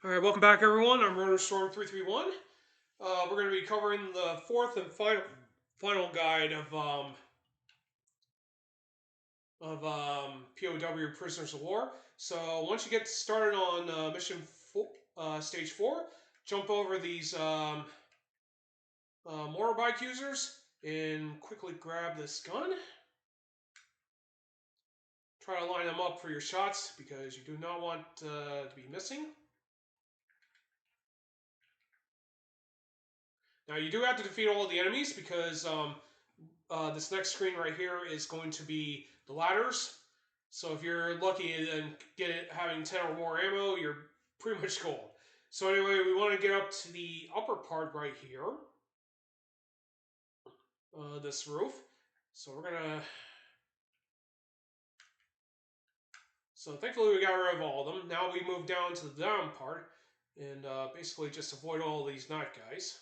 All right, welcome back, everyone. I'm RunnerStorm331. We're going to be covering the fourth and final guide of P.O.W. Prisoners of War. So once you get started on stage 4, jump over these motorbike users and quickly grab this gun. Try to line them up for your shots because you do not want to be missing. Now you do have to defeat all the enemies because this next screen right here is going to be the ladders. So if you're lucky and having 10 or more ammo, you're pretty much gold. So anyway, we want to get up to the upper part right here. This roof. So we're gonna... So thankfully we got rid of all of them. Now we move down to the down part and basically just avoid all these knife guys.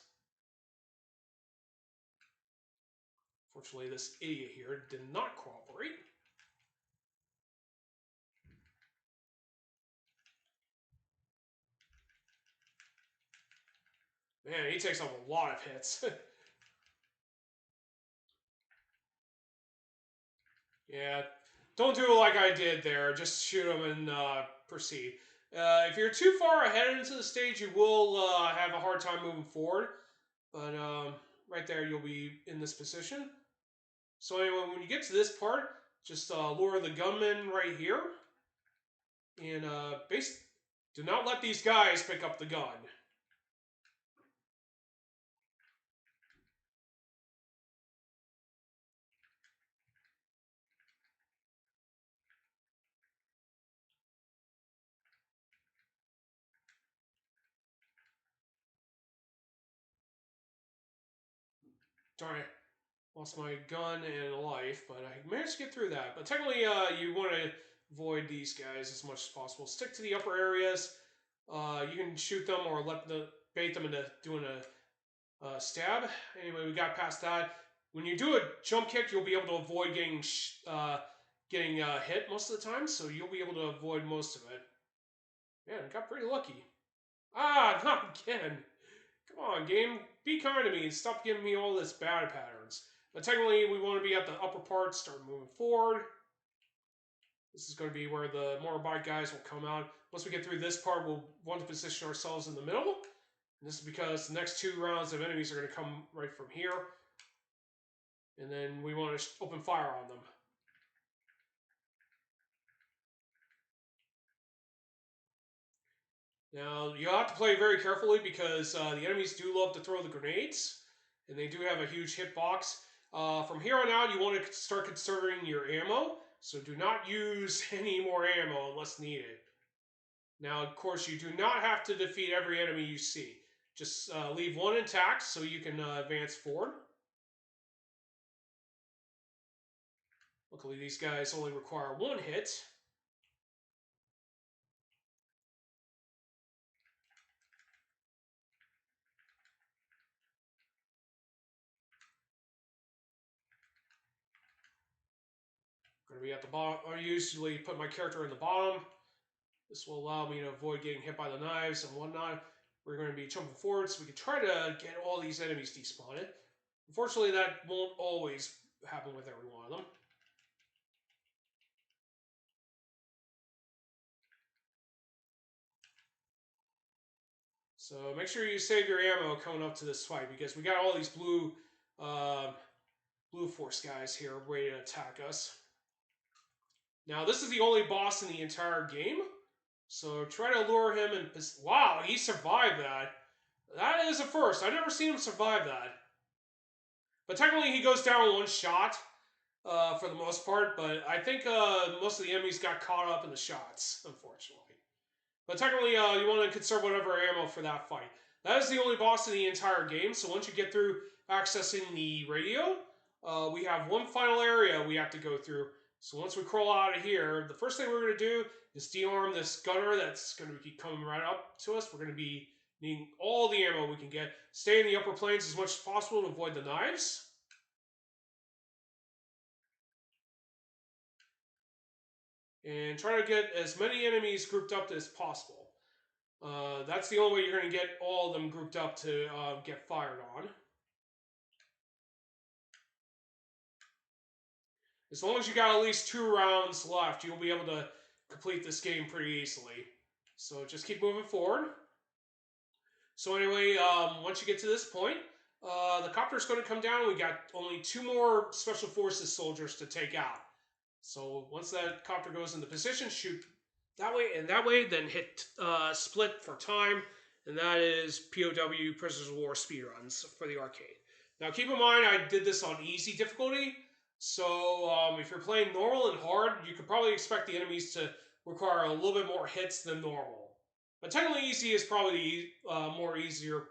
Fortunately, this idiot here did not cooperate. Man, he takes off a lot of hits. Yeah, don't do it like I did there. Just shoot him and proceed. If you're too far ahead into the stage, you will have a hard time moving forward. But right there, you'll be in this position. So anyway, when you get to this part, just lure the gunman right here. And do not let these guys pick up the gun. Darn it. Lost my gun and a life, but I managed to get through that. But technically, you want to avoid these guys as much as possible. Stick to the upper areas. You can shoot them or bait them into doing a stab. Anyway, we got past that. When you do a jump kick, you'll be able to avoid getting hit most of the time, so you'll be able to avoid most of it. Man, I got pretty lucky. Ah, not again. Come on, game. Be kind to me and stop giving me all this bad patterns. But technically, we want to be at the upper part, start moving forward. This is going to be where the motorbike guys will come out. Once we get through this part, we'll want to position ourselves in the middle. And this is because the next 2 rounds of enemies are going to come right from here. And then we want to open fire on them. Now, you have to play very carefully because the enemies do love to throw the grenades. And they do have a huge hitbox. From here on out, you want to start conserving your ammo. So do not use any more ammo unless needed. Now, of course, you do not have to defeat every enemy you see. Just leave one intact so you can advance forward. Luckily, these guys only require 1 hit. Going to be at the bottom. I usually put my character in the bottom. This will allow me to avoid getting hit by the knives and whatnot. We're going to be jumping forward so we can try to get all these enemies despawned. Unfortunately, that won't always happen with every one of them. So make sure you save your ammo coming up to this fight because we got all these blue force guys here ready to attack us. Now, this is the only boss in the entire game. So try to lure him and... Wow, he survived that. That is a first. I've never seen him survive that. But technically, he goes down 1 shot for the most part. But I think most of the enemies got caught up in the shots, unfortunately. But technically, you want to conserve whatever ammo for that fight. That is the only boss in the entire game. So once you get through accessing the radio, we have 1 final area we have to go through. So once we crawl out of here, the first thing we're going to do is de-arm this gunner that's going to keep coming right up to us. We're going to be needing all the ammo we can get. Stay in the upper planes as much as possible to avoid the knives. And try to get as many enemies grouped up as possible. That's the only way you're going to get all of them grouped up to get fired on. As long as you got at least 2 rounds left, you'll be able to complete this game pretty easily. So just keep moving forward. So anyway, once you get to this point, the copter's going to come down. We got only 2 more Special Forces soldiers to take out. So once that copter goes into position, shoot that way and that way, then hit split for time, and that is P.O.W. Prisoners of War speedruns for the arcade. Now keep in mind, I did this on easy difficulty, so if you're playing normal and hard, you could probably expect the enemies to require a little bit more hits than normal. But technically easy is probably the more easier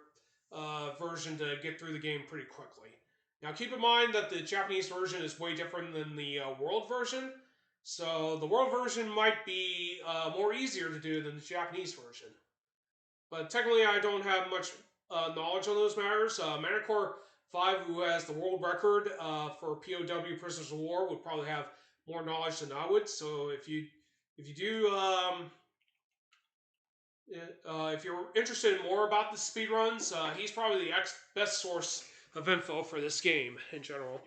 version to get through the game pretty quickly. Now keep in mind that the Japanese version is way different than the world version. So the world version might be more easier to do than the Japanese version. But technically I don't have much knowledge on those matters. Manticore 5, who has the world record for POW Prisoners of War, would probably have more knowledge than I would. So if you do... if you're interested in more about the speedruns, he's probably the best source of info for this game in general.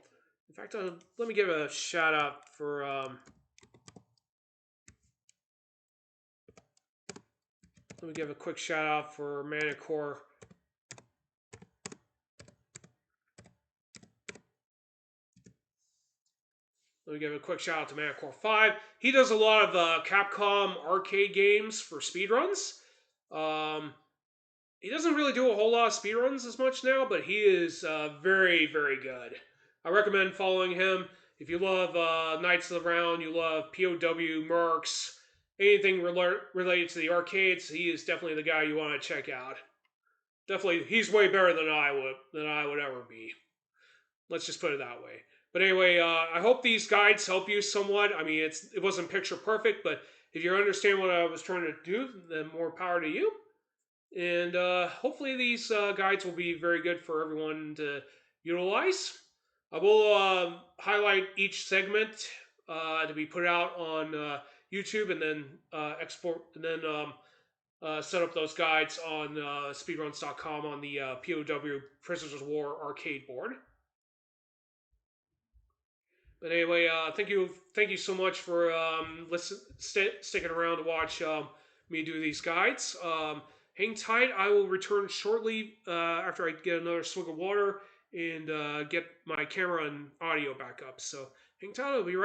In fact, let me give a shout out for let me give a quick shout out for Manticore. Let me give a quick shout out to Manticore 5. He does a lot of Capcom arcade games for speedruns. He doesn't really do a whole lot of speedruns as much now, but he is very, very good. I recommend following him. If you love Knights of the Round, you love POW, Mercs, anything related to the arcades, he is definitely the guy you want to check out. Definitely, he's way better than I would ever be. Let's just put it that way. But anyway, I hope these guides help you somewhat. I mean, it wasn't picture perfect, but if you understand what I was trying to do, then more power to you. And hopefully these guides will be very good for everyone to utilize. I will highlight each segment to be put out on YouTube, and then export, and then set up those guides on speedruns.com on the POW Prisoners of War arcade board. But anyway, thank you so much for sticking around to watch me do these guides. Hang tight. I will return shortly after I get another swig of water and get my camera and audio back up. So hang tight. I'll be right